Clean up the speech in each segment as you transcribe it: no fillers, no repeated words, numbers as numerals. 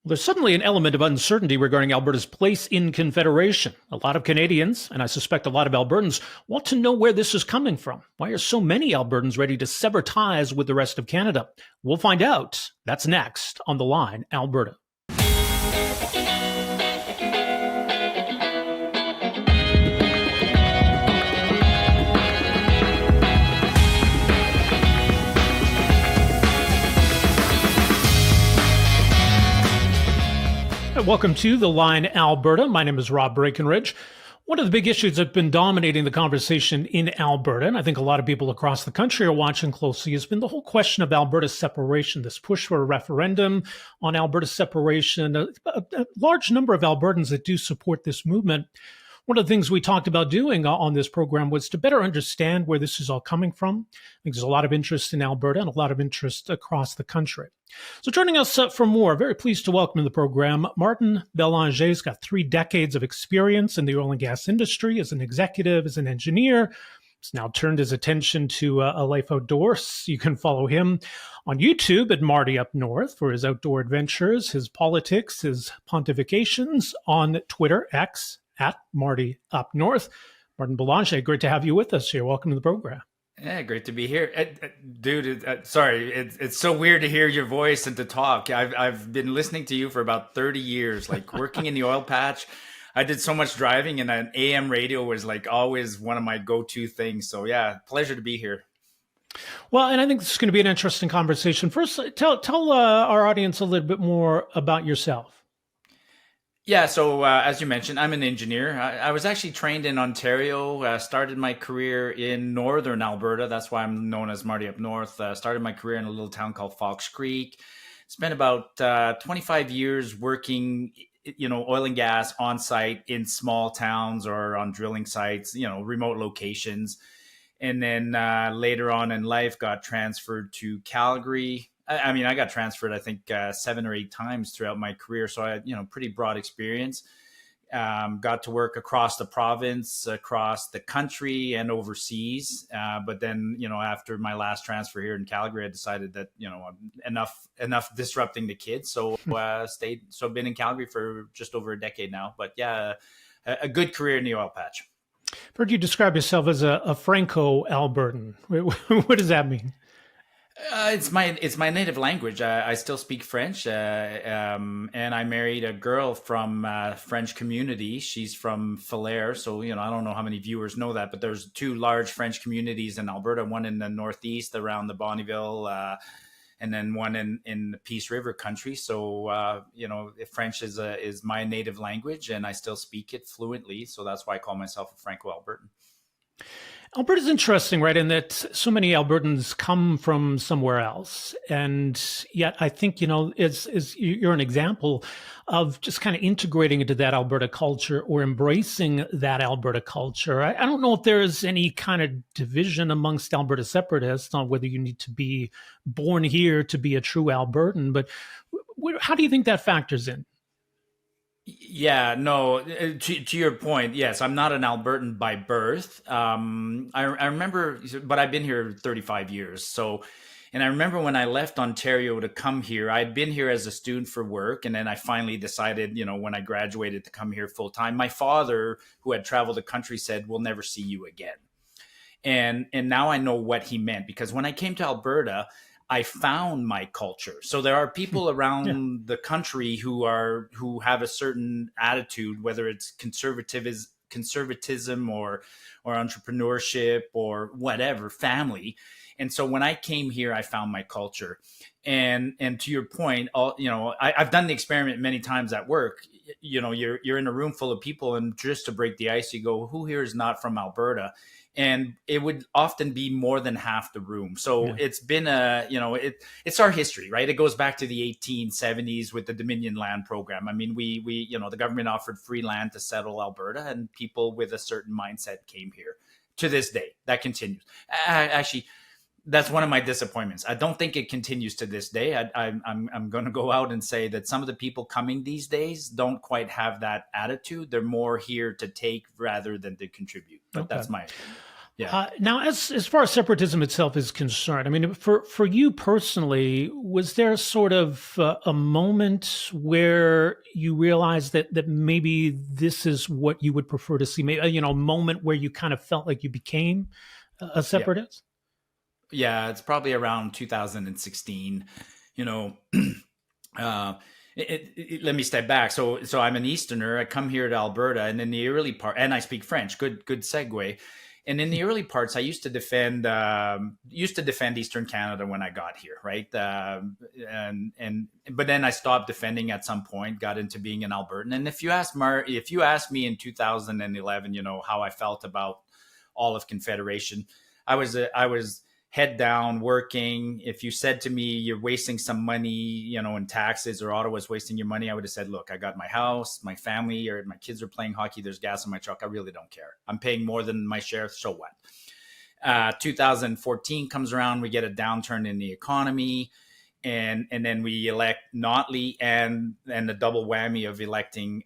There's suddenly an element of uncertainty regarding Alberta's place in Confederation. A lot of Canadians, and I suspect a lot of Albertans, want to know where this is coming from. Why are so many Albertans ready to sever ties with the rest of Canada? We'll find out. That's next on The Line, Alberta. Welcome to The Line, Alberta. My name is Rob Breakenridge. One of the big issues that's been dominating the conversation in Alberta, and I think a lot of people across the country are watching closely, has been the whole question of Alberta's separation, this push for a referendum on Alberta's separation. A large number of Albertans that do support this movement. One of the things we talked about doing on this program was to better understand where this is all coming from. I think there's a lot of interest in Alberta and a lot of interest across the country. So joining us for more, very pleased to welcome to the program, Martin Belanger. He's got 3 decades of experience in the oil and gas industry as an executive, as an engineer. He's now turned his attention to a life outdoors. You can follow him on YouTube at Marty Up North for his outdoor adventures, his politics, his pontifications, on Twitter, X, at Marty Up North. Martin Belanger, great to have you with us here. Welcome to the program. Yeah, great to be here. Dude, sorry, it's so weird to hear your voice and to talk. I've been listening to you for about 30 years, like working in the oil patch. I did so much driving, and an AM radio was like always one of my go-to things. So yeah, pleasure to be here. Well, and I think this is going to be an interesting conversation. First, tell our audience a little bit more about yourself. Yeah, so as you mentioned, I'm an engineer. I was actually trained in Ontario, started my career in northern Alberta. That's why I'm known as Marty Up North. Started my career in a little town called Fox Creek. Spent about 25 years working, oil and gas on site in small towns or on drilling sites, remote locations. And then later on in life, got transferred to Calgary. I got transferred, I think, 7 or 8 times throughout my career. So I had, pretty broad experience. Got to work across the province, across the country, and overseas. But then, after my last transfer here in Calgary, I decided that, enough disrupting the kids. So stayed. So I've been in Calgary for just over a decade now. But yeah, a good career in the oil patch. I've heard you describe yourself as a Franco-Albertan. What does that mean? It's my native language. I still speak French, and I married a girl from French community. She's from Filaire, so I don't know how many viewers know that, but there's 2 large French communities in Alberta. One in the northeast around the Bonnyville, and then one in the Peace River country. So French is my native language, and I still speak it fluently. So that's why I call myself a Franco-Albertan. Alberta's interesting, right, in that so many Albertans come from somewhere else. And yet I think, you're an example of just kind of integrating into that Alberta culture or embracing that Alberta culture. I don't know if there's any kind of division amongst Alberta separatists on whether you need to be born here to be a true Albertan, but how do you think that factors in? Yeah, no, to your point, yes, I'm not an Albertan by birth. I remember, but I've been here 35 years. So, and I remember when I left Ontario to come here, I'd been here as a student for work. And then I finally decided, when I graduated, to come here full time. My father, who had traveled the country, said, "We'll never see you again." And now I know what he meant, because when I came to Alberta, I found my culture. So there are people around the country who have a certain attitude, whether it's conservatism or entrepreneurship or whatever, family. And so when I came here, I found my culture. And to your point, I've done the experiment many times at work. You're in a room full of people, and just to break the ice, you go, "Who here is not from Alberta?" And it would often be more than half the room. So it's been it's our history, right? It goes back to the 1870s with the Dominion land program. I mean, we the government offered free land to settle Alberta, and people with a certain mindset came here. To this day, that continues. Actually, that's one of my disappointments. I don't think it continues to this day. I'm going to go out and say that some of the people coming these days don't quite have that attitude. They're more here to take rather than to contribute. But that's my opinion. Yeah. Now, as far as separatism itself is concerned, I mean, for you personally, was there sort of a moment where you realized that maybe this is what you would prefer to see? Maybe, a moment where you kind of felt like you became a Yeah. separatist? Yeah. It's probably around 2016. You know, uh, let me step back. So I'm an Easterner. I come here to Alberta, and in the early part, and I speak French. Good segue. And in the early parts, I used to defend Eastern Canada when I got here, right? And but then I stopped defending at some point. Got into being an Albertan. And if you asked me in 2011, how I felt about all of Confederation, I was head down working. If you said to me you're wasting some money, in taxes, or Ottawa's wasting your money, I would have said, look, I got my house, my family, or my kids are playing hockey, there's gas in my truck, I really don't care. I'm paying more than my share, so what? 2014 comes around, we get a downturn in the economy, and then we elect Notley and the double whammy of electing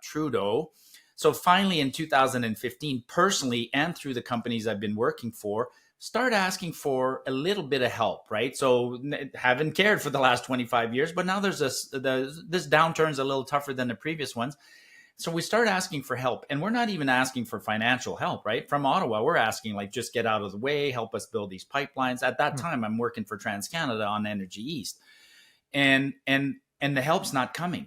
Trudeau. So finally in 2015, personally and through the companies I've been working for, start asking for a little bit of help, right? So haven't cared for the last 25 years, but now this downturn's a little tougher than the previous ones. So we start asking for help, and we're not even asking for financial help, right? From Ottawa, we're asking like, just get out of the way, help us build these pipelines. At that time, I'm working for TransCanada on Energy East, and the help's not coming.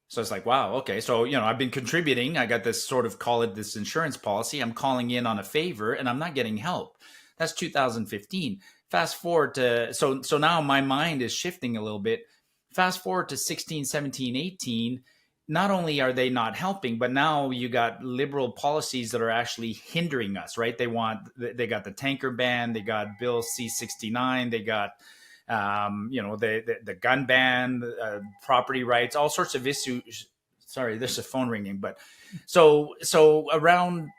So it's like, wow, okay. So, I've been contributing. I got this sort of, call it this insurance policy. I'm calling in on a favor and I'm not getting help. That's 2015. Fast forward to, so now my mind is shifting a little bit. Fast forward to 16, 17, 18. Not only are they not helping, but now you got liberal policies that are actually hindering us, right? They got the tanker ban, they got Bill C-69, they got, the gun ban, property rights, all sorts of issues. Sorry, there's a phone ringing, but so around,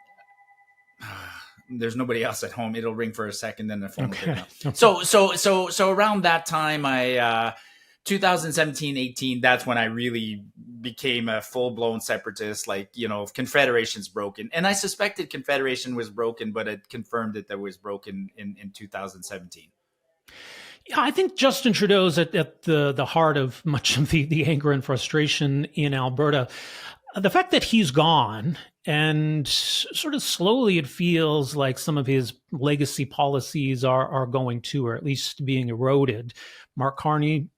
there's nobody else at home. It'll ring for a second, then the phone will pick up. So around that time, 2017, 18, that's when I really became a full-blown separatist. Like, Confederation's broken. And I suspected Confederation was broken, but it confirmed that was broken in 2017. Yeah, I think Justin Trudeau's at the heart of much of the anger and frustration in Alberta. The fact that he's gone, and sort of slowly it feels like some of his legacy policies are going to, or at least being eroded. Mark Carney,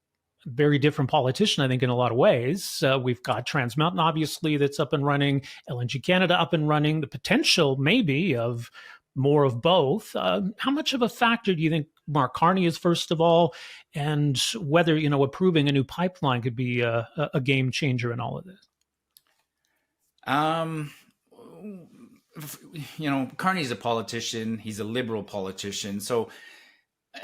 very different politician, I think, in a lot of ways. We've got Trans Mountain, obviously, that's up and running, LNG Canada up and running, the potential maybe of more of both. How much of a factor do you think Mark Carney is, first of all, and whether, approving a new pipeline could be a game changer in all of this? Carney's a politician. He's a liberal politician. So,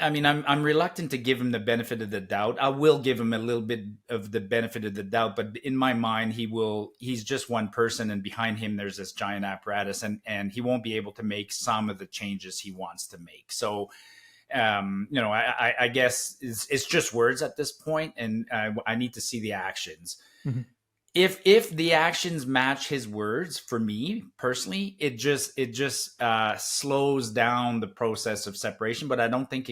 I mean, I'm reluctant to give him the benefit of the doubt. I will give him a little bit of the benefit of the doubt, but in my mind, he's just one person, and behind him, there's this giant apparatus, and he won't be able to make some of the changes he wants to make. So, I guess it's just words at this point, and I need to see the actions. Mm-hmm. If the actions match his words, for me personally, it just slows down the process of separation. But I don't think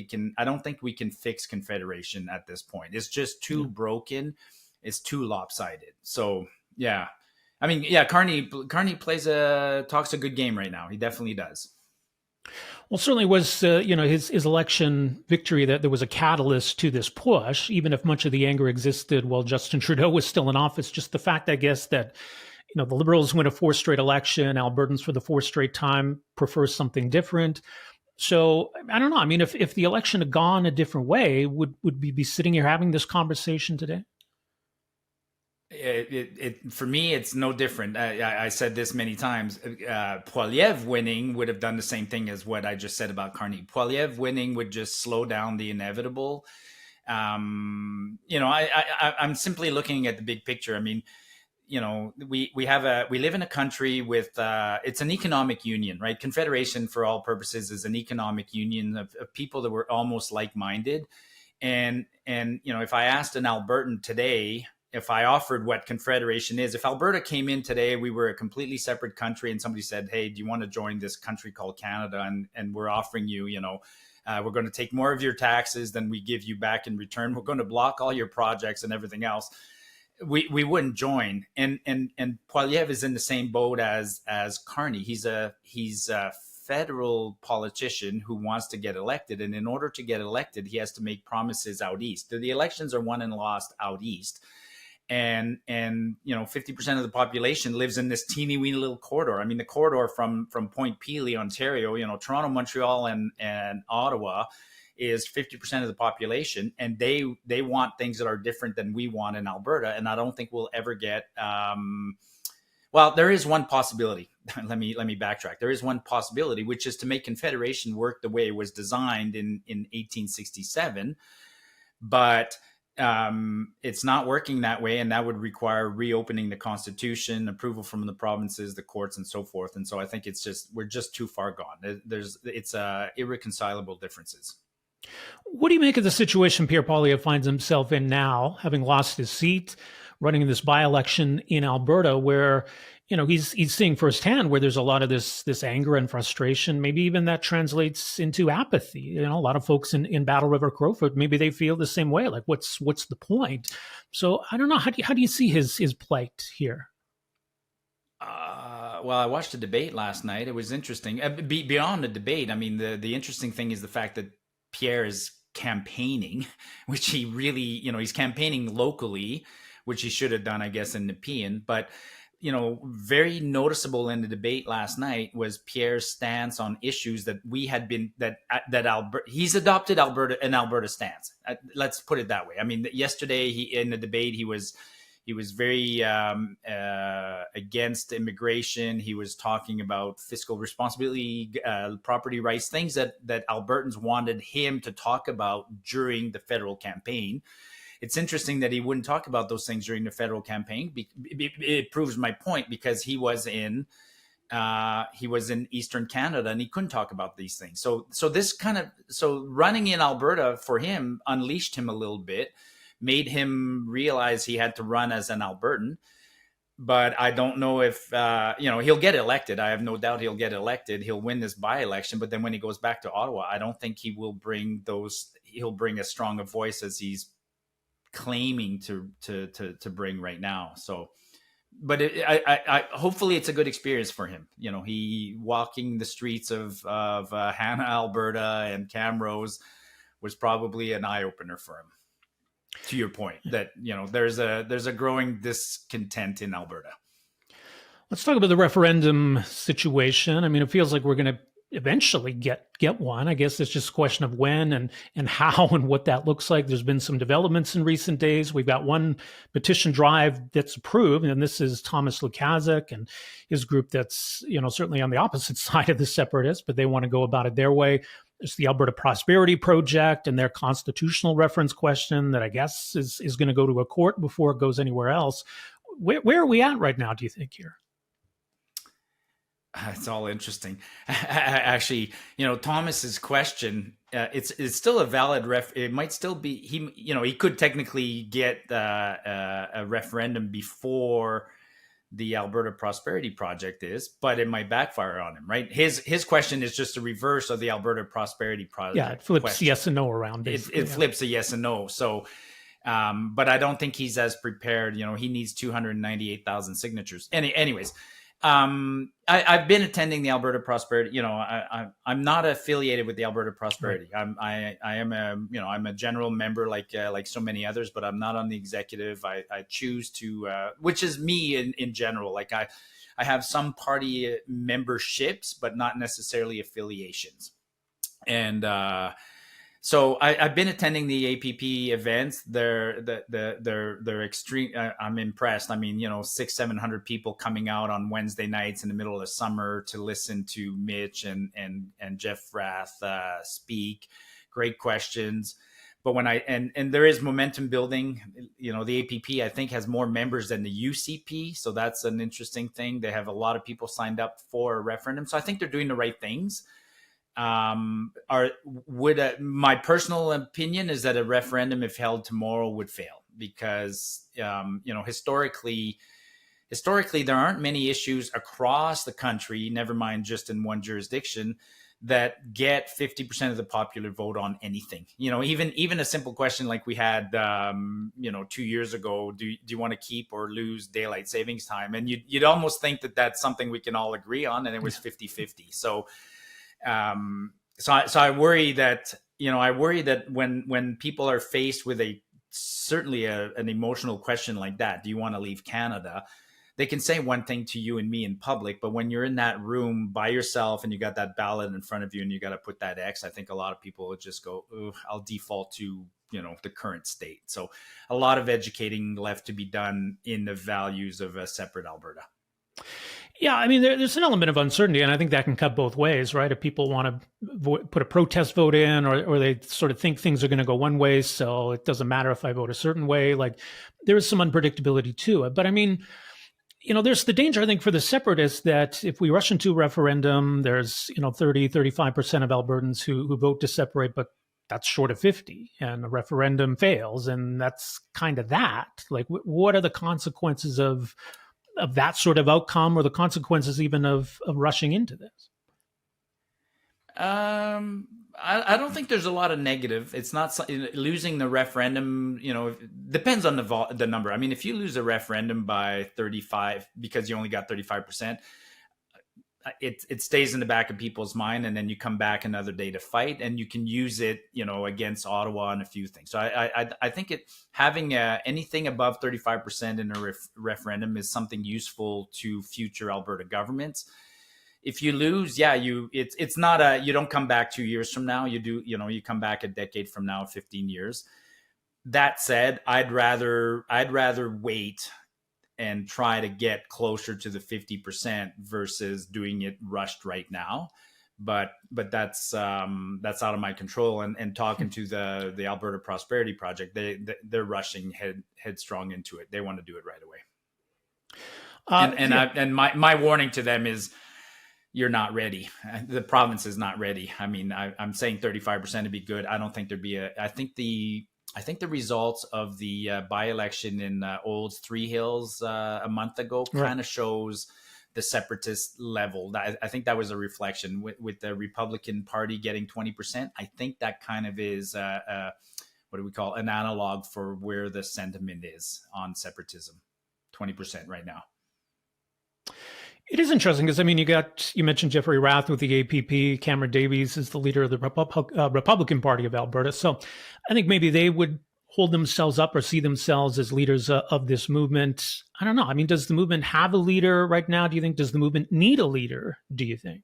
we can fix Confederation at this point. It's just too broken. It's too lopsided. So yeah, I mean, yeah, Carney talks a good game right now. He definitely does. Well, certainly was, his election victory, that there was a catalyst to this push, even if much of the anger existed while Justin Trudeau was still in office. Just the fact, I guess, that, the Liberals win a 4th straight election, Albertans for the 4th straight time prefer something different. So I don't know. I mean, if the election had gone a different way, would we be sitting here having this conversation today? For me, it's no different. I said this many times. Poilievre winning would have done the same thing as what I just said about Carney. Poilievre winning would just slow down the inevitable. I'm simply looking at the big picture. I mean, we live in a country with it's an economic union, right? Confederation, for all purposes, is an economic union of people that were almost like-minded. And if I asked an Albertan today, if I offered what Confederation is, if Alberta came in today, we were a completely separate country, and somebody said, "Hey, do you want to join this country called Canada?" And we're offering you, we're going to take more of your taxes than we give you back in return. We're going to block all your projects and everything else. We wouldn't join. And Poilievre is in the same boat as Carney. He's a federal politician who wants to get elected, and in order to get elected, he has to make promises out east. The elections are won and lost out east, and 50% of the population lives in this teeny weeny little corridor. I mean, the corridor from Point Pelee, Ontario, Toronto, Montreal, and Ottawa is 50% of the population, and they want things that are different than we want in Alberta. And I don't think we'll ever get. Well, there is one possibility. let me backtrack. There is one possibility, which is to make Confederation work the way it was designed in 1867, but it's not working that way, and that would require reopening the Constitution, approval from the provinces, the courts, and so forth. And so I think we're just too far gone. It's irreconcilable differences. What do you make of the situation Pierre Poilievre finds himself in now, having lost his seat, running in this by-election in Alberta, where he's seeing firsthand where there's a lot of this anger and frustration. Maybe even that translates into apathy. A lot of folks in Battle River Crowfoot, maybe they feel the same way. Like, what's the point? So I don't know. How do you see his plight here? Well, I watched the debate last night. It was interesting. Beyond the debate, I mean, the interesting thing is the fact that Pierre is campaigning, which he really, he's campaigning locally, which he should have done, I guess, in Nepean. But, very noticeable in the debate last night was Pierre's stance on issues that we had been, that Alberta, he's adopted an Alberta stance. Let's put it that way. I mean, yesterday in the debate, he was very against immigration. He was talking about fiscal responsibility, property rights, things that Albertans wanted him to talk about during the federal campaign. It's interesting that he wouldn't talk about those things during the federal campaign. It proves my point, because he was in Eastern Canada and he couldn't talk about these things. So running in Alberta for him unleashed him a little bit, made him realize he had to run as an Albertan. But I don't know if, he'll get elected. I have no doubt he'll get elected. He'll win this by-election. But then when he goes back to Ottawa, I don't think he'll bring as strong a voice as he's claiming to bring right now. So, but I hopefully it's a good experience for him. He walking the streets of Hanna, Alberta, and Camrose was probably an eye-opener for him. To your point that, there's a growing discontent in Alberta. Let's talk about the referendum situation. I mean, it feels like we're going to eventually get one. I guess it's just a question of when and how and what that looks like. There's been some developments in recent days. We've got one petition drive that's approved, and this is Thomas Lukaszuk and his group that's, certainly on the opposite side of the separatists, but they want to go about it their way. There's the Alberta Prosperity Project and their constitutional reference question that I guess is going to go to a court before it goes anywhere else. Where are we at right now, do you think, here? It's all interesting. Actually, Thomas's question, it's still a valid it might still be, he could technically get a referendum before the Alberta Prosperity Project is, but it might backfire on him, right? His question is just a reverse of the Alberta Prosperity Project. Yeah, it flips question. Yes and no around. It flips a yes and no. So, but I don't think he's as prepared. He needs 298,000 signatures. Anyways, I've been attending the Alberta Prosperity. I'm not affiliated with the Alberta Prosperity. Right. I'm a general member like so many others, but I'm not on the executive. I choose to, which is me in general. Like I have some party memberships, but not necessarily affiliations. And so I've been attending the APP events. They're extreme. I'm impressed. I mean, 600-700 people coming out on Wednesday nights in the middle of the summer to listen to Mitch and Jeff Rath speak. Great questions. But when and there is momentum building. The APP I think has more members than the UCP, so that's an interesting thing. They have a lot of people signed up for a referendum, so I think they're doing the right things. My personal opinion is that a referendum, if held tomorrow, would fail. because historically there aren't many issues across the country, never mind just in one jurisdiction, that get 50% of the popular vote on anything. Even a simple question like we had 2 years ago, do you want to keep or lose daylight savings time? And you'd almost think that that's something we can all agree on, and it was 50-50. So I worry that when people are faced with certainly an emotional question like that, do you want to leave Canada? They can say one thing to you and me in public, but when you're in that room by yourself and you got that ballot in front of you and you got to put that X, I think a lot of people would just go, I'll default to, the current state. So a lot of educating left to be done in the values of a separate Alberta. Yeah, I mean, there's an element of uncertainty, and I think that can cut both ways, right? If people want to put a protest vote in, or they sort of think things are going to go one way, so it doesn't matter if I vote a certain way, like there is some unpredictability to it. But I mean, there's the danger, I think, for the separatists that if we rush into a referendum, there's, 30-35% of Albertans who vote to separate, but that's short of 50, and the referendum fails. And that's kind of that. Like, what are the consequences of that sort of outcome, or the consequences even of rushing into this? I don't think there's a lot of negative. It's not losing the referendum. Depends on the number. I mean, if you lose a referendum by 35 because you only got 35%, it stays in the back of people's mind, and then you come back another day to fight, and you can use it, against Ottawa and a few things. So I think having anything above 35% in a referendum is something useful to future Alberta governments. If you lose, it's not you don't come back 2 years from now. You do, you come back a decade from now, 15 years. That said, I'd rather wait and try to get closer to the 50% versus doing it rushed right now. But that's out of my control. And talking to the Alberta Prosperity Project, they're rushing headstrong into it. They want to do it right away. My warning to them is, you're not ready. The province is not ready. I mean, I'm saying 35% would be good. I don't think there'd be I think the results of the by-election in Olds Three Hills a month ago kind of shows the separatist level. I think that was a reflection with the Republican Party getting 20%. I think that kind of is what do we call an analog for where the sentiment is on separatism. 20% right now. It is interesting because, I mean, you mentioned Jeffrey Rath with the APP. Cameron Davies is the leader of the Republican Party of Alberta. So I think maybe they would hold themselves up or see themselves as leaders of this movement. I don't know. I mean, does the movement have a leader right now? Do you think? Does the movement need a leader, do you think?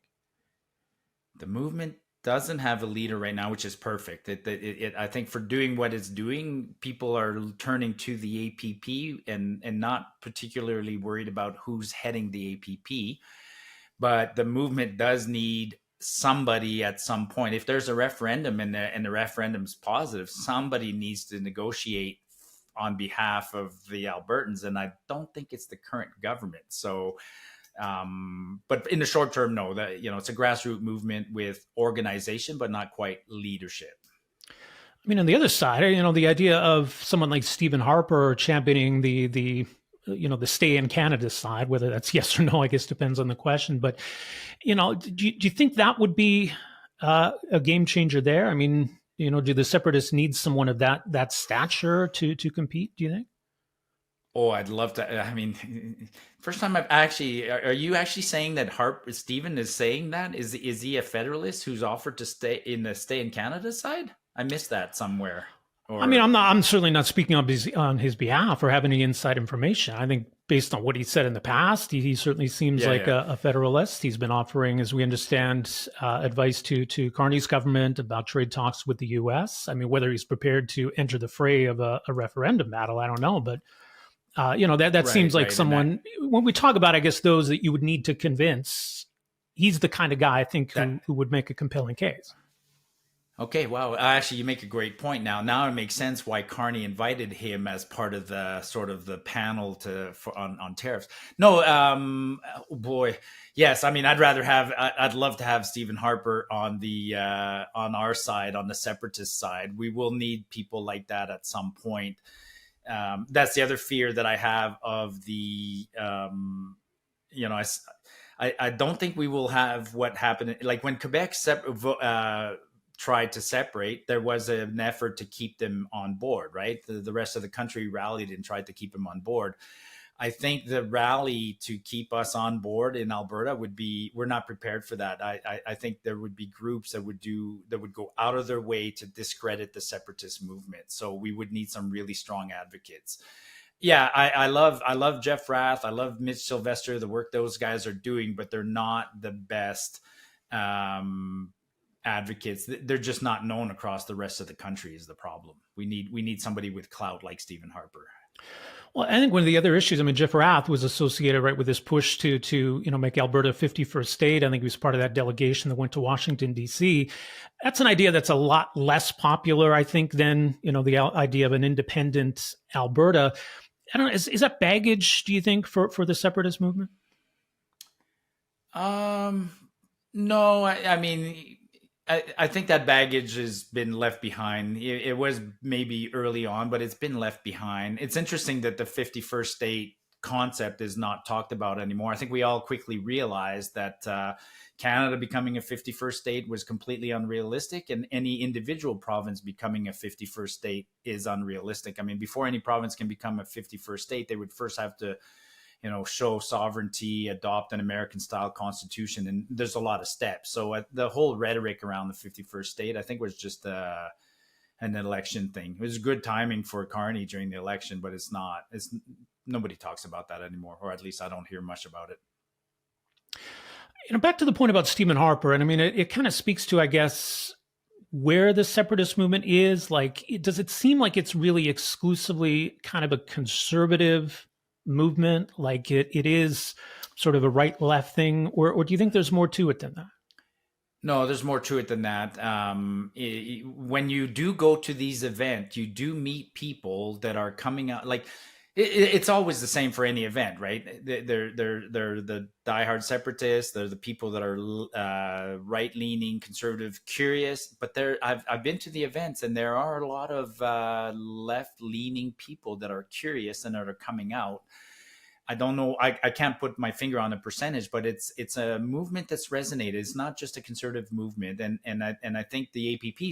The movement doesn't have a leader right now, which is perfect. I think for doing what it's doing, people are turning to the APP and not particularly worried about who's heading the APP. But the movement does need somebody at some point. If there's a referendum and the referendum's positive, somebody needs to negotiate on behalf of the Albertans. And I don't think it's the current government. So but in the short term, no, that, it's a grassroots movement with organization, but not quite leadership. I mean, on the other side, the idea of someone like Stephen Harper championing the stay in Canada side, whether that's yes or no, I guess depends on the question. But, do you think that would be a game changer there? I mean, do the separatists need someone of that stature to compete, do you think? Oh, I'd love to. I mean, first time are you actually saying that Stephen is saying that? Is he a federalist who's offered to stay in Canada side? I missed that somewhere. I mean, I'm certainly not speaking on his behalf or have any inside information. I think based on what he said in the past, he certainly seems like a federalist. He's been offering, as we understand, advice to Carney's government about trade talks with the U.S. I mean, whether he's prepared to enter the fray of a referendum battle, I don't know, but that seems like someone, when we talk about, I guess, those that you would need to convince, he's the kind of guy, I think, who would make a compelling case. Okay, wow. Actually, you make a great point now. Now it makes sense why Carney invited him as part of the sort of the panel on tariffs. No, boy, yes. I mean, I'd love to have Stephen Harper on our side, on the separatist side. We will need people like that at some point. That's the other fear that I have of the, you know, I don't think we will have what happened. Like when Quebec tried to separate, there was an effort to keep them on board, right? The rest of the country rallied and tried to keep them on board. I think the rally to keep us on board in Alberta would be, we're not prepared for that. I think there would be groups that would go out of their way to discredit the separatist movement. So we would need some really strong advocates. Yeah, I love Jeff Rath. I love Mitch Sylvester, the work those guys are doing, but they're not the best advocates. They're just not known across the rest of the country is the problem. We need somebody with clout like Stephen Harper. Well, I think one of the other issues, I mean, Jeff Rath was associated, right, with this push to make Alberta a 51st state. I think he was part of that delegation that went to Washington, D.C. That's an idea that's a lot less popular, I think, than, the idea of an independent Alberta. I don't know, is that baggage, do you think, for the separatist movement? No, I mean, I think that baggage has been left behind. It was maybe early on, but it's been left behind. It's interesting that the 51st state concept is not talked about anymore. I think we all quickly realized that Canada becoming a 51st state was completely unrealistic, and any individual province becoming a 51st state is unrealistic. I mean, before any province can become a 51st state, they would first have to show sovereignty, adopt an American style constitution. And there's a lot of steps. So the whole rhetoric around the 51st state, I think, was just an election thing. It was good timing for Carney during the election, but nobody talks about that anymore, or at least I don't hear much about it. Back to the point about Stephen Harper, and I mean, it kind of speaks to, I guess, where the separatist movement is. Like, does it seem like it's really exclusively kind of a conservative movement, like it is sort of a right-left thing, or do you think there's more to it than that? No, there's more to it than that. When you do go to these events, you do meet people that are coming out. Like it's always the same for any event, right? They're the diehard separatists. They're the people that are right-leaning, conservative, curious. But I've been to the events, and there are a lot of left-leaning people that are curious and that are coming out. I don't know. I can't put my finger on a percentage, but it's a movement that's resonated. It's not just a conservative movement, and I think the APP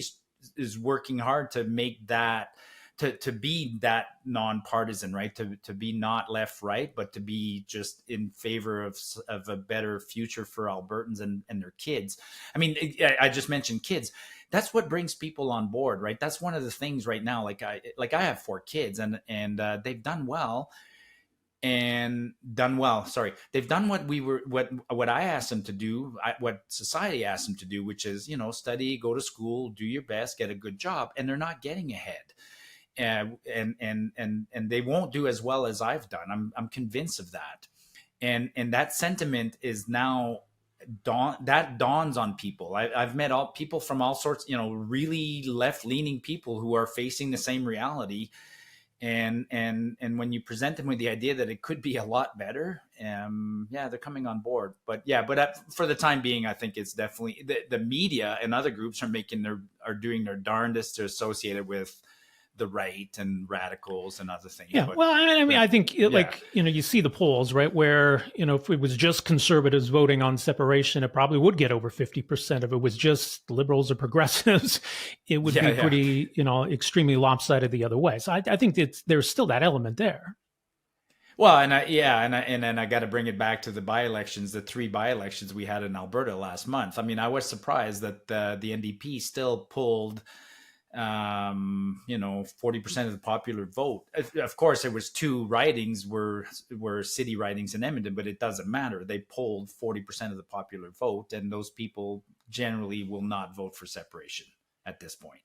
is working hard to make that to be that nonpartisan, right? To be not left right, but to be just in favor of a better future for Albertans and their kids. I mean, I just mentioned kids. That's what brings people on board, right? That's one of the things right now. Like I have 4 kids, and they've done well. Sorry, they've done what I asked them to do, what society asked them to do, which is study, go to school, do your best, get a good job, and they're not getting ahead, and they won't do as well as I've done. I'm convinced of that, and that sentiment is now dawns on people. I've met all people from all sorts, really left leaning people who are facing the same reality. And when you present them with the idea that it could be a lot better, they're coming on board. But for the time being, I think it's definitely the media and other groups are doing their darndest to associate it with the right and radicals and other things. Yeah, well, I mean, I think you see the polls, right, where if it was just conservatives voting on separation, it probably would get over 50%. If it was just liberals or progressives, it would be pretty, extremely lopsided the other way. So I think there's still that element there. Well, and then I got to bring it back to the by-elections, the 3 by-elections we had in Alberta last month. I mean, I was surprised that the NDP still pulled 40% of the popular vote. Of course, it was 2 ridings were city ridings in Edmonton, but it doesn't matter. They polled 40% of the popular vote, and those people generally will not vote for separation at this point.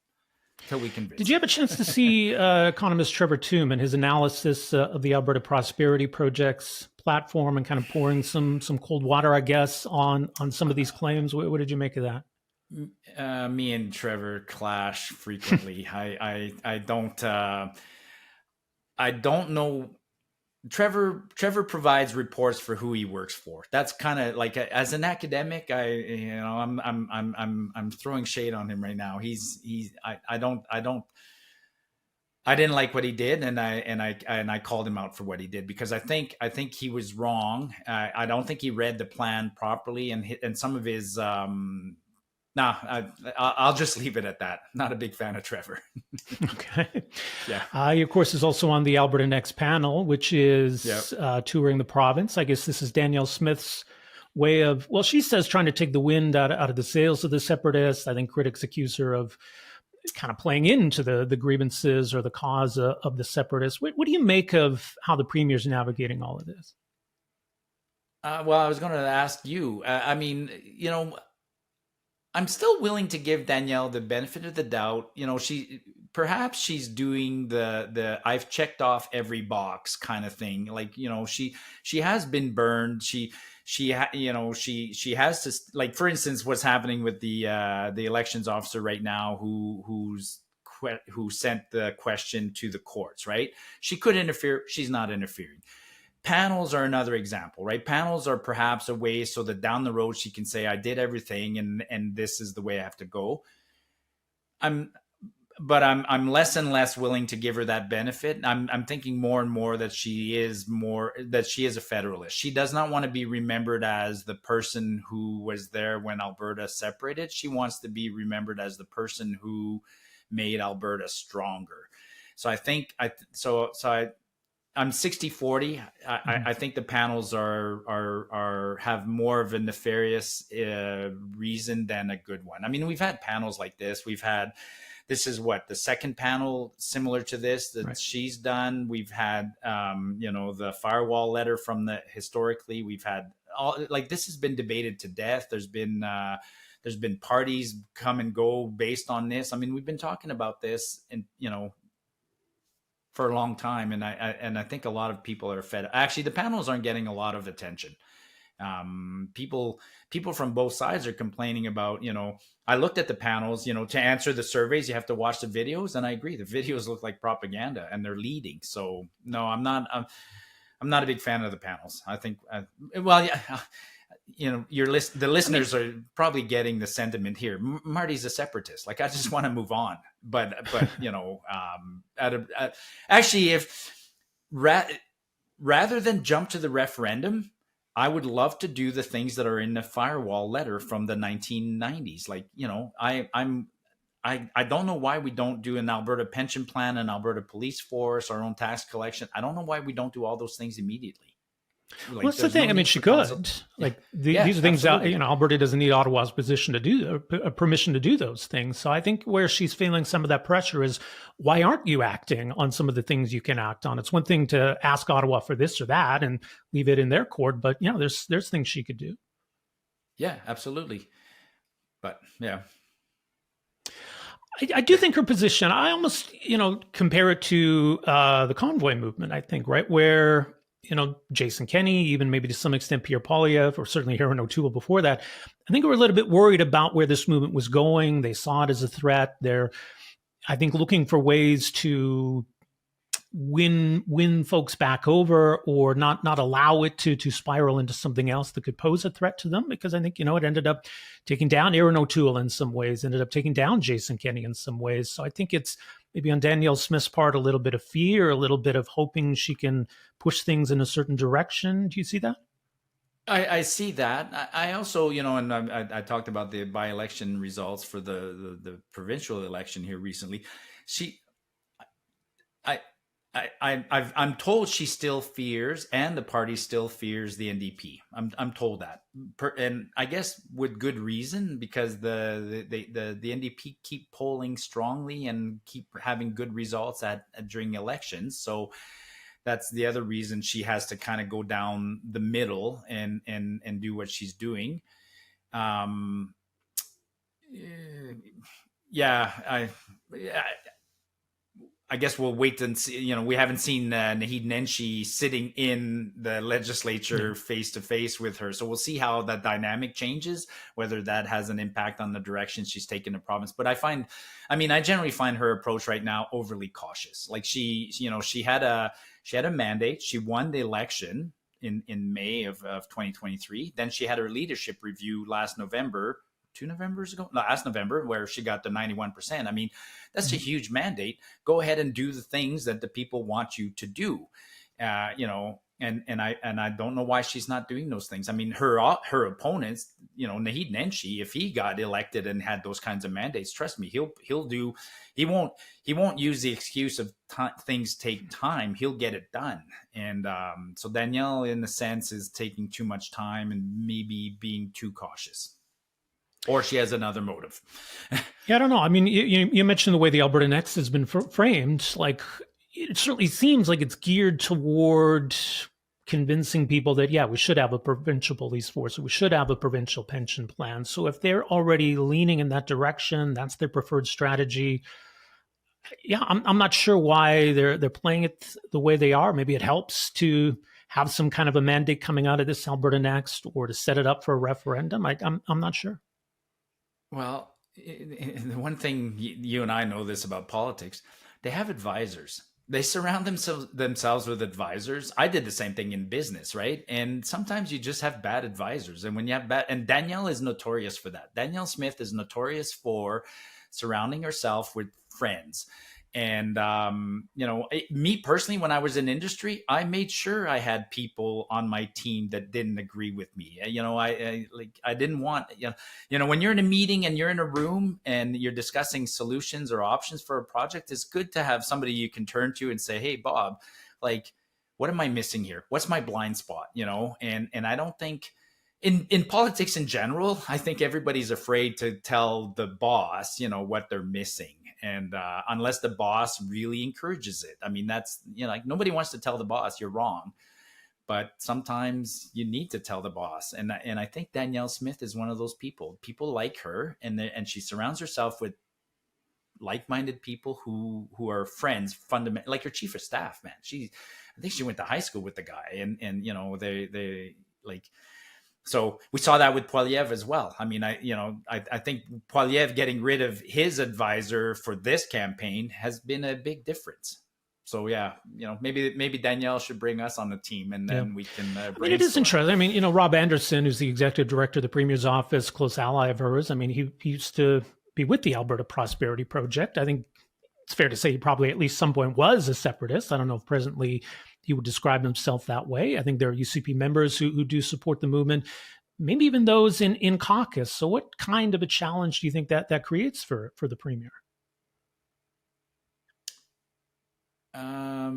Until we convince. Did you have a chance to see economist Trevor Tombe and his analysis of the Alberta Prosperity Project's platform and kind of pouring some cold water, I guess, on some of these claims? What did you make of that? Me and Trevor clash frequently. I don't know. Trevor provides reports for who he works for. That's kind of like as an academic, I'm throwing shade on him right now. I I didn't like what he did, and I called him out for what he did, because I think he was wrong. I don't think he read the plan properly, and some of his nah. I'll just leave it at that. Not a big fan of Trevor. Okay. Yeah. He, of course, is also on the Alberta Next panel, which Yep. is touring the province. I guess this is Danielle Smith's way of, well, she says trying to take the wind out of the sails of the separatists. I think critics accuse her of kind of playing into the grievances or the cause of the separatists. What do you make of how the premier's navigating all of this? Well, I was going to ask you. I mean, I'm still willing to give Danielle the benefit of the doubt. Perhaps she's doing the I've checked off every box kind of thing. Like, she has been burned. She has to, like, for instance, what's happening with the elections officer right now, who sent the question to the courts, right? She could interfere. She's not interfering. Panels are another example, right? Panels are perhaps a way so that down the road she can say, I did everything, and this is the way I have to go. I'm less and less willing to give her that benefit. I'm thinking more and more that she is a federalist. She does not want to be remembered as the person who was there when Alberta separated. She wants to be remembered as the person who made Alberta stronger. So I think I'm 60-40. I think the panels have more of a nefarious reason than a good one. I mean, we've had panels like this. This is the second panel similar to this that right. She's done. We've had, the firewall letter from historically. We've had this has been debated to death. There's been parties come and go based on this. I mean, we've been talking about this, and for a long time, and I think a lot of people are fed. Actually, the panels aren't getting a lot of attention. People from both sides are complaining about. I looked at the panels. To answer the surveys, you have to watch the videos, and I agree. The videos look like propaganda, and they're leading. So no, I'm not a big fan of the panels. I think, the listeners are probably getting the sentiment here. Marty's a separatist. Like, I just want to move on. But actually, if rather than jump to the referendum, I would love to do the things that are in the firewall letter from the 1990s. Like, I don't know why we don't do an Alberta pension plan, an Alberta police force, our own tax collection. I don't know why we don't do all those things immediately. Well, that's the thing. I mean, she could. These are things that, Alberta doesn't need Ottawa's permission to do those things. So I think where she's feeling some of that pressure is, why aren't you acting on some of the things you can act on? It's one thing to ask Ottawa for this or that and leave it in their court, but there's things she could do. Yeah, absolutely. But yeah. I do think her position, I almost, compare it to the convoy movement, I think, right? Where, Jason Kenney, even maybe to some extent Pierre Poilievre, or certainly Aaron O'Toole before that, I think were a little bit worried about where this movement was going. They saw it as a threat. They're, I think, looking for ways to win folks back over, or not allow it to spiral into something else that could pose a threat to them. Because I think, it ended up taking down Aaron O'Toole in some ways, ended up taking down Jason Kenney in some ways. So I think it's maybe on Danielle Smith's part, a little bit of fear, a little bit of hoping she can push things in a certain direction. Do you see that? I see that. I also, and I talked about the by-election results for the provincial election here recently. I'm told she still fears, and the party still fears, the NDP. I'm told that, and I guess with good reason, because the NDP keep polling strongly and keep having good results during elections. So that's the other reason she has to kind of go down the middle and do what she's doing. I guess we'll wait and see. We haven't seen Naheed Nenshi sitting in the legislature face to face with her. So we'll see how that dynamic changes, whether that has an impact on the direction she's taken the province. But I generally find her approach right now overly cautious. Like, she had a mandate. She won the election in May of 2023. Then she had her leadership review last November 2 Novembers ago, no, last November, where she got the 91%. I mean, that's a huge mandate. Go ahead and do the things that the people want you to do. And I don't know why she's not doing those things. I mean, her opponents, Naheed Nenshi, if he got elected and had those kinds of mandates, trust me, he won't use the excuse of things take time. He'll get it done. And so Danielle, in a sense, is taking too much time and maybe being too cautious, or she has another motive. Yeah, I don't know. I mean, you mentioned the way the Alberta Next has been framed. Like, it certainly seems like it's geared toward convincing people that, yeah, we should have a provincial police force, we should have a provincial pension plan. So if they're already leaning in that direction, that's their preferred strategy. Yeah, I'm not sure why they're playing it the way they are. Maybe it helps to have some kind of a mandate coming out of this Alberta Next, or to set it up for a referendum. I'm not sure. Well, the one thing you and I know this about politics, they have advisors. They surround themselves with advisors. I did the same thing in business, right? And sometimes you just have bad advisors. And when you have and Danielle is notorious for that. Danielle Smith is notorious for surrounding herself with friends. And, me personally, when I was in industry, I made sure I had people on my team that didn't agree with me. I didn't want, when you're in a meeting and you're in a room and you're discussing solutions or options for a project, it's good to have somebody you can turn to and say, hey, Bob, like, what am I missing here? What's my blind spot? And I don't think in politics in general, I think everybody's afraid to tell the boss, what they're missing. And unless the boss really encourages it. I mean, that's, like, nobody wants to tell the boss you're wrong, but sometimes you need to tell the boss. And I think Danielle Smith is one of those people like her. And she surrounds herself with like-minded people who are friends, fundamental, like her chief of staff, man. I think she went to high school with the guy, and they like, so we saw that with Poilievre as well. I mean, I think Poilievre getting rid of his advisor for this campaign has been a big difference. So yeah, maybe Danielle should bring us on the team, and then we can. I mean, it is interesting. I mean, Rob Anderson, who's the executive director of the Premier's office, close ally of hers. I mean, he used to be with the Alberta Prosperity Project. I think it's fair to say he probably at least some point was a separatist. I don't know if presently he would describe himself that way. I think there are UCP members who do support the movement, maybe even those in caucus. So what kind of a challenge do you think that creates for the Premier? I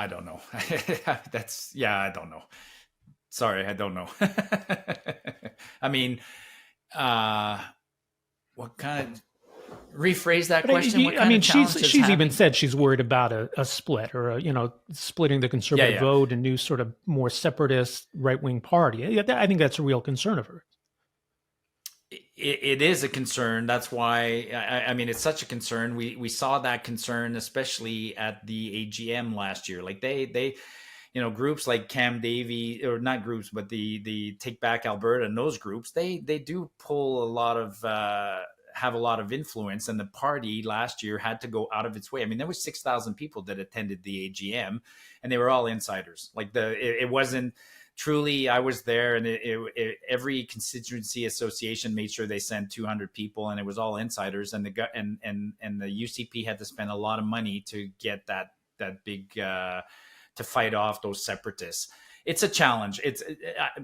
don't know. I don't know. Sorry, I don't know. I mean, what kind of... Rephrase that question. She's even said she's worried about a split, or splitting the Conservative vote, and new sort of more separatist right-wing party. I think that's a real concern of her. It is a concern. That's why I mean, it's such a concern. We saw that concern especially at the AGM last year. Like they groups like Cam Davey, or not groups, but the Take Back Alberta, and those groups, they do pull have a lot of influence, and the party last year had to go out of its way. I mean, there was 6,000 people that attended the AGM, and they were all insiders. Like it wasn't truly, I was there, and every constituency association made sure they sent 200 people, and it was all insiders. And the UCP had to spend a lot of money to get that big to fight off those separatists. It's a challenge.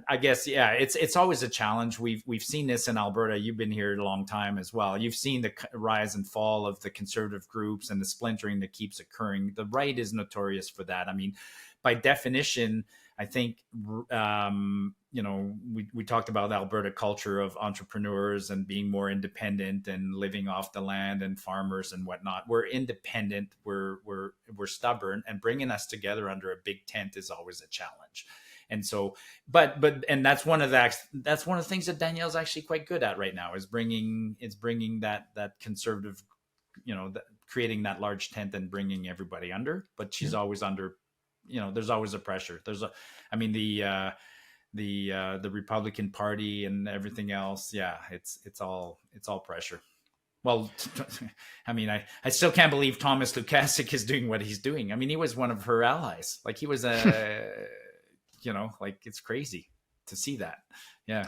I guess, it's always a challenge. We've seen this in Alberta. You've been here a long time as well. You've seen the rise and fall of the conservative groups and the splintering that keeps occurring. The right is notorious for that. I mean, by definition, I think, we talked about the Alberta culture of entrepreneurs and being more independent and living off the land, and farmers and whatnot. We're independent. We're stubborn, and bringing us together under a big tent is always a challenge. And so, but that's one of the things that Danielle's actually quite good at right now, is bringing that conservative, creating that large tent and bringing everybody under. But she's always under. There's always a pressure. The Republican Party and everything else. Yeah, it's all pressure. Well, I mean, I still can't believe Thomas Lukasik is doing what he's doing. I mean, he was one of her allies. Like, he was like, it's crazy. see that. Yeah.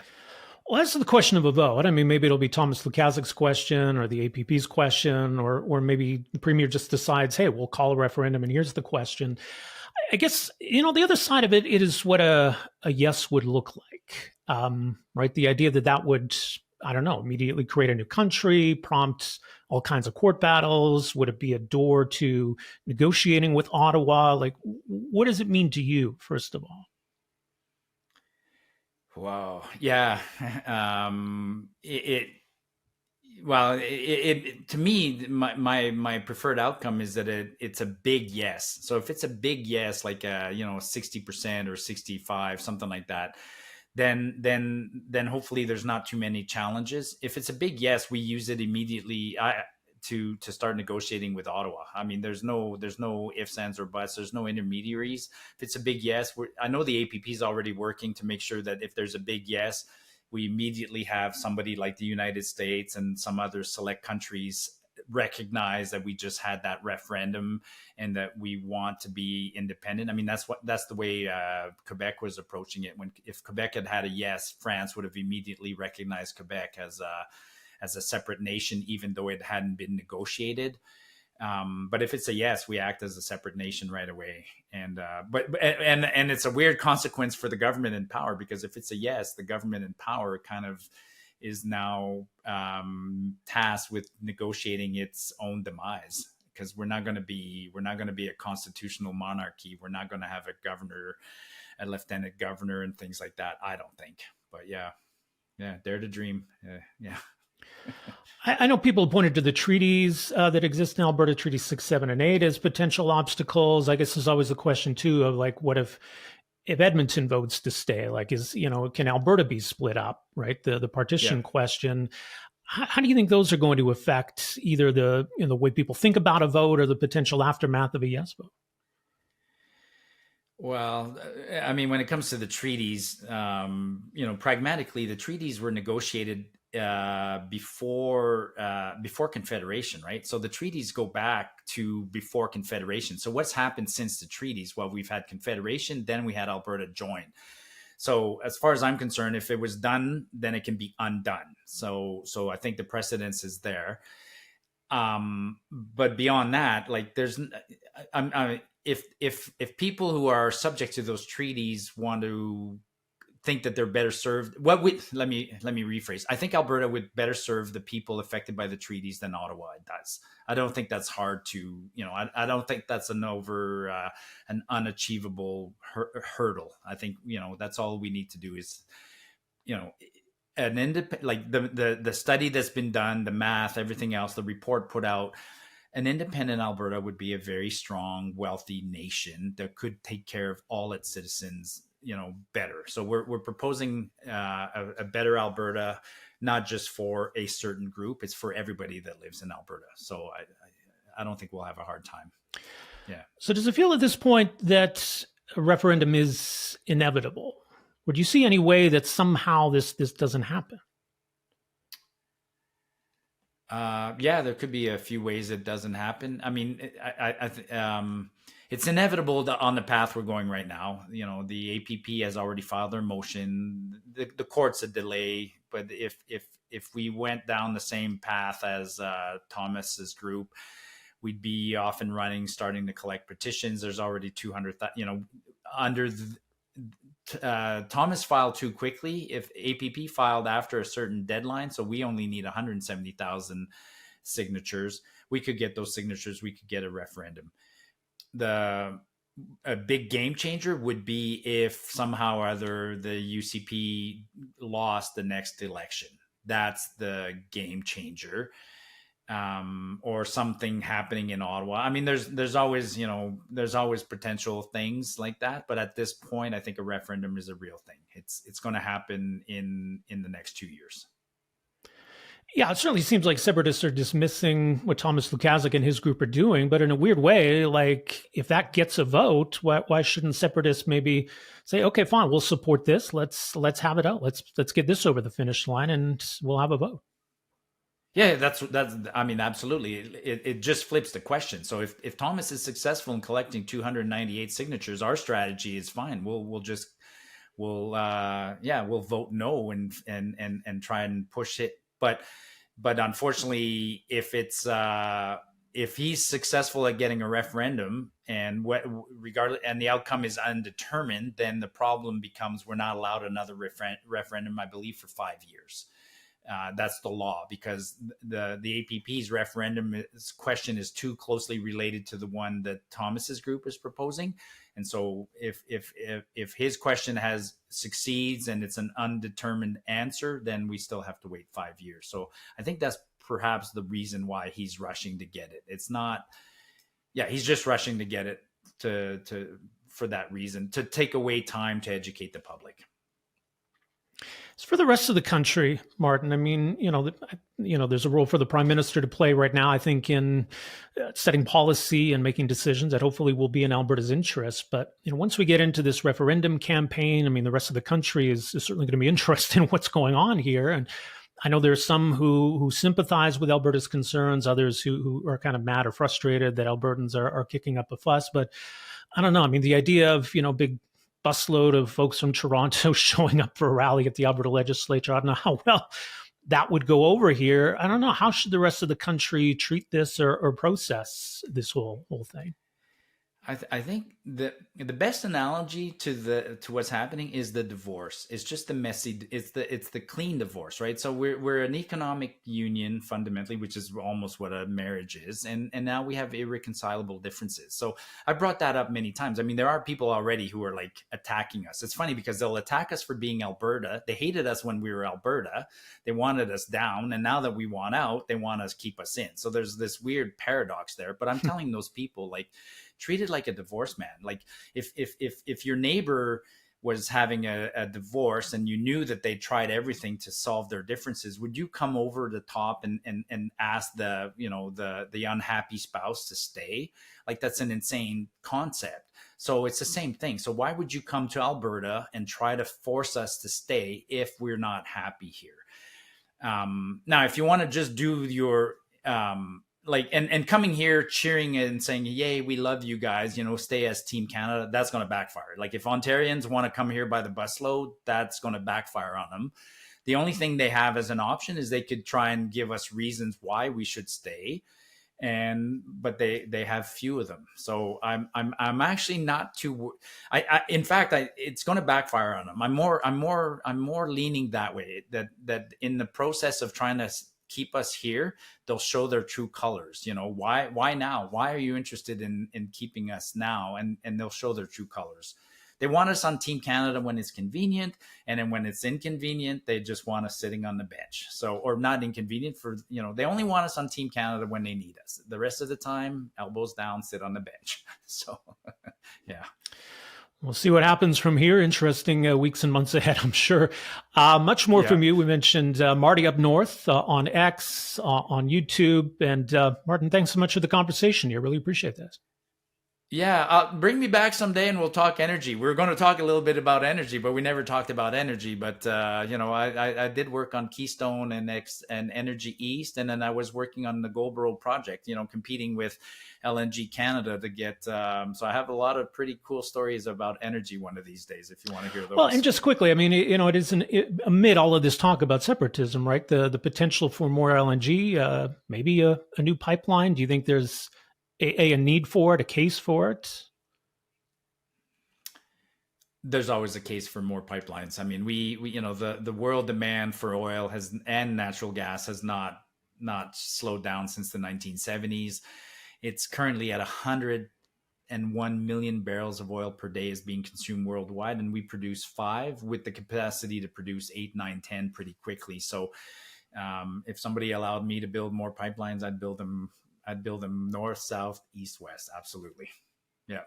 Well, that's the question of a vote. I mean, maybe it'll be Thomas Lukaszik's question or the APP's question, or maybe the premier just decides, hey, we'll call a referendum and here's the question. I guess, the other side of it is what a yes would look like, right? The idea that would, I don't know, immediately create a new country, prompt all kinds of court battles. Would it be a door to negotiating with Ottawa? Like, what does it mean to you, first of all? Wow. Yeah. Well, to me, my preferred outcome is that it's a big yes. So if it's a big yes, like 60% or 65, something like that, then hopefully there's not too many challenges. If it's a big yes, we use it immediately to start negotiating with Ottawa. I mean, there's no ifs, ands, or buts. There's no intermediaries. If it's a big yes, I know the APP is already working to make sure that if there's a big yes, we immediately have somebody like the United States and some other select countries recognize that we just had that referendum and that we want to be independent. I mean, that's the way Quebec was approaching it. If Quebec had a yes, France would have immediately recognized Quebec as a separate nation, even though it hadn't been negotiated. But if it's a yes, we act as a separate nation right away. And it's a weird consequence for the government in power, because if it's a yes, the government in power kind of is now tasked with negotiating its own demise, because we're not going to be a constitutional monarchy. We're not going to have a governor, a lieutenant governor, and things like that. I don't think. But yeah, dare to dream. Yeah. I know people have pointed to the treaties that exist in Alberta, Treaties 6, 7, and 8, as potential obstacles. I guess there's always the question, too, of like, what if Edmonton votes to stay? Like, can Alberta be split up, right? The partition question. How do you think those are going to affect either the way people think about a vote or the potential aftermath of a yes vote? Well, I mean, when it comes to the treaties, pragmatically, the treaties were negotiated before Confederation, right? So the treaties go back to before Confederation. So what's happened since the treaties? Well, we've had Confederation, then we had Alberta join. So as far as I'm concerned, if it was done, then it can be undone. So I think the precedence is there. But beyond that, like if people who are subject to those treaties want to think that they're better served, let me rephrase. I think Alberta would better serve the people affected by the treaties than Ottawa does. I don't think that's hard to, I don't think that's an unachievable hurdle. I think, that's all we need to do is, an independent, like the study that's been done, the math, everything else, the report put out. An independent Alberta would be a very strong, wealthy nation that could take care of all its citizens, better. So we're proposing a better Alberta, not just for a certain group. It's for everybody that lives in Alberta. So I don't think we'll have a hard time. Yeah. So does it feel at this point that a referendum is inevitable? Would you see any way that somehow this doesn't happen? There could be a few ways it doesn't happen. I mean, it's inevitable on the path we're going right now. The APP has already filed their motion. The court's a delay, but if we went down the same path as Thomas's group, we'd be off and running, starting to collect petitions. There's already 200,000. Thomas filed too quickly. If APP filed after a certain deadline, so we only need 170,000 signatures, we could get those signatures. We could get a referendum. A big game changer would be if somehow or other the UCP lost the next election. That's the game changer. Or something happening in Ottawa. I mean, there's always potential things like that. But at this point, I think a referendum is a real thing. It's going to happen in the next 2 years. Yeah, it certainly seems like separatists are dismissing what Thomas Lukaszik and his group are doing. But in a weird way, like if that gets a vote, why shouldn't separatists maybe say, okay, fine, we'll support this. Let's have it out. Let's get this over the finish line, and we'll have a vote. Yeah, that's. I mean, absolutely. It just flips the question. So if Thomas is successful in collecting 298 signatures, our strategy is fine. We'll will vote no and try and push it. But unfortunately, if he's successful at getting a referendum and regardless, and the outcome is undetermined, then the problem becomes we're not allowed another referendum, I believe, for 5 years. That's the law, because the APP's referendum question is too closely related to the one that Thomas's group is proposing. And so if his question succeeds and it's an undetermined answer, then we still have to wait 5 years. So I think that's perhaps the reason why he's rushing to get it. It's not, he's just rushing to get it for that reason, to take away time to educate the public. As for the rest of the country, Martin, I mean, there's a role for the Prime Minister to play right now, I think, in setting policy and making decisions that hopefully will be in Alberta's interest. But once we get into this referendum campaign, I mean, the rest of the country is certainly going to be interested in what's going on here. And I know there's some who sympathize with Alberta's concerns, others who are kind of mad or frustrated that Albertans are kicking up a fuss. But I don't know. I mean, the idea of, big busload of folks from Toronto showing up for a rally at the Alberta legislature, I don't know how well that would go over here. I don't know. How should the rest of the country treat this or process this whole thing? I think the best analogy to what's happening is the divorce. It's just the messy. It's the clean divorce, right? So we're an economic union fundamentally, which is almost what a marriage is, and now we have irreconcilable differences. So I brought that up many times. I mean, there are people already who are like attacking us. It's funny because they'll attack us for being Alberta. They hated us when we were Alberta. They wanted us down, and now that we want out, they want us keep us in. So there's this weird paradox there. But I'm telling those people, like, treat it like a divorce, man. Like if your neighbor was having a divorce and you knew that they tried everything to solve their differences, would you come over the top and ask the unhappy spouse to stay? Like, that's an insane concept. So it's the same thing. So why would you come to Alberta and try to force us to stay if we're not happy here? Now, if you want to just do your and coming here cheering and saying, yay, we love you guys, stay as Team Canada, that's going to backfire. Like, if Ontarians want to come here by the busload, that's going to backfire on them. The only thing they have as an option is they could try and give us reasons why we should stay. But they have few of them. So I'm actually not too, in fact, it's going to backfire on them. I'm more leaning that way, that in the process of trying to keep us here, they'll show their true colors. Why now? Why are you interested in keeping us now? And they'll show their true colors. They want us on Team Canada when it's convenient, and then when it's inconvenient, they just want us sitting on the bench. So, or not inconvenient they only want us on Team Canada when they need us. The rest of the time, elbows down, sit on the bench. So, yeah. We'll see what happens from here. Interesting weeks and months ahead, I'm sure. Much more from you. We mentioned Marty up north on X, on YouTube. And Martin, thanks so much for the conversation here. Really appreciate this. Yeah, bring me back someday and we'll talk energy. We were going to talk a little bit about energy, but we never talked about energy. But, I did work on Keystone and Energy East, and then I was working on the Goldboro project, competing with LNG Canada to get. So I have a lot of pretty cool stories about energy one of these days, if you want to hear those. Well, and just quickly, I mean, it isn't amid all of this talk about separatism, right? The potential for more LNG, maybe a new pipeline. Do you think there's a need for it, a case for it? There's always a case for more pipelines. I mean, we the world demand for oil and natural gas has not slowed down since the 1970s. It's currently at 101 million barrels of oil per day is being consumed worldwide, and we produce 5 with the capacity to produce 8, 9, 10 pretty quickly. So if somebody allowed me to build more pipelines, I'd build them north, south, east, west. Absolutely. Yeah.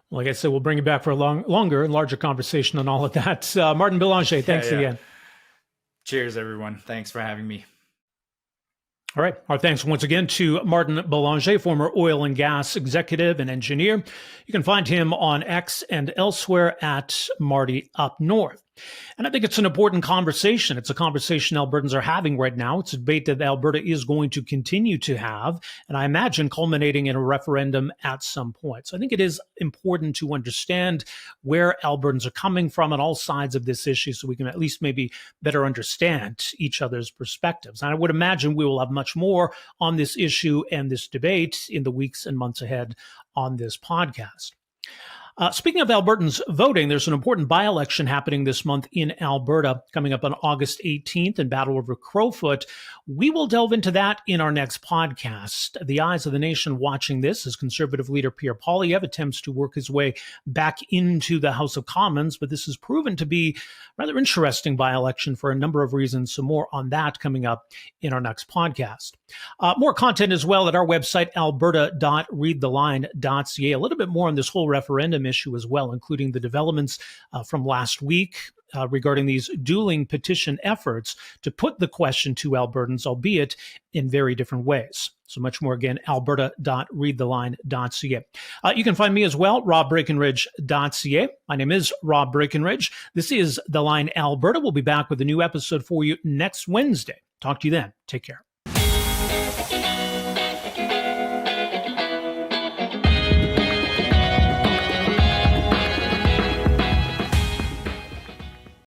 Well, like I said, we'll bring you back for a longer and larger conversation on all of that. Martin Belanger, thanks again. Cheers, everyone. Thanks for having me. All right. Our thanks once again to Martin Belanger, former oil and gas executive and engineer. You can find him on X and elsewhere at Marty Up North. And I think it's an important conversation. It's a conversation Albertans are having right now. It's a debate that Alberta is going to continue to have, and I imagine culminating in a referendum at some point. So I think it is important to understand where Albertans are coming from on all sides of this issue so we can at least maybe better understand each other's perspectives. And I would imagine we will have much more on this issue and this debate in the weeks and months ahead on this podcast. Speaking of Albertans voting, there's an important by-election happening this month in Alberta coming up on August 18th in Battle River Crowfoot. We will delve into that in our next podcast. The eyes of the nation watching this as Conservative leader Pierre Poilievre attempts to work his way back into the House of Commons, but this has proven to be a rather interesting by-election for a number of reasons. So more on that coming up in our next podcast. More content as well at our website, alberta.readtheline.ca. A little bit more on this whole referendum issue as well, including the developments from last week regarding these dueling petition efforts to put the question to Albertans, albeit in very different ways. So much more again, alberta.readtheline.ca. You can find me as well, robbreakenridge.ca. My name is Rob Breakenridge. This is The Line Alberta. We'll be back with a new episode for you next Wednesday. Talk to you then. Take care.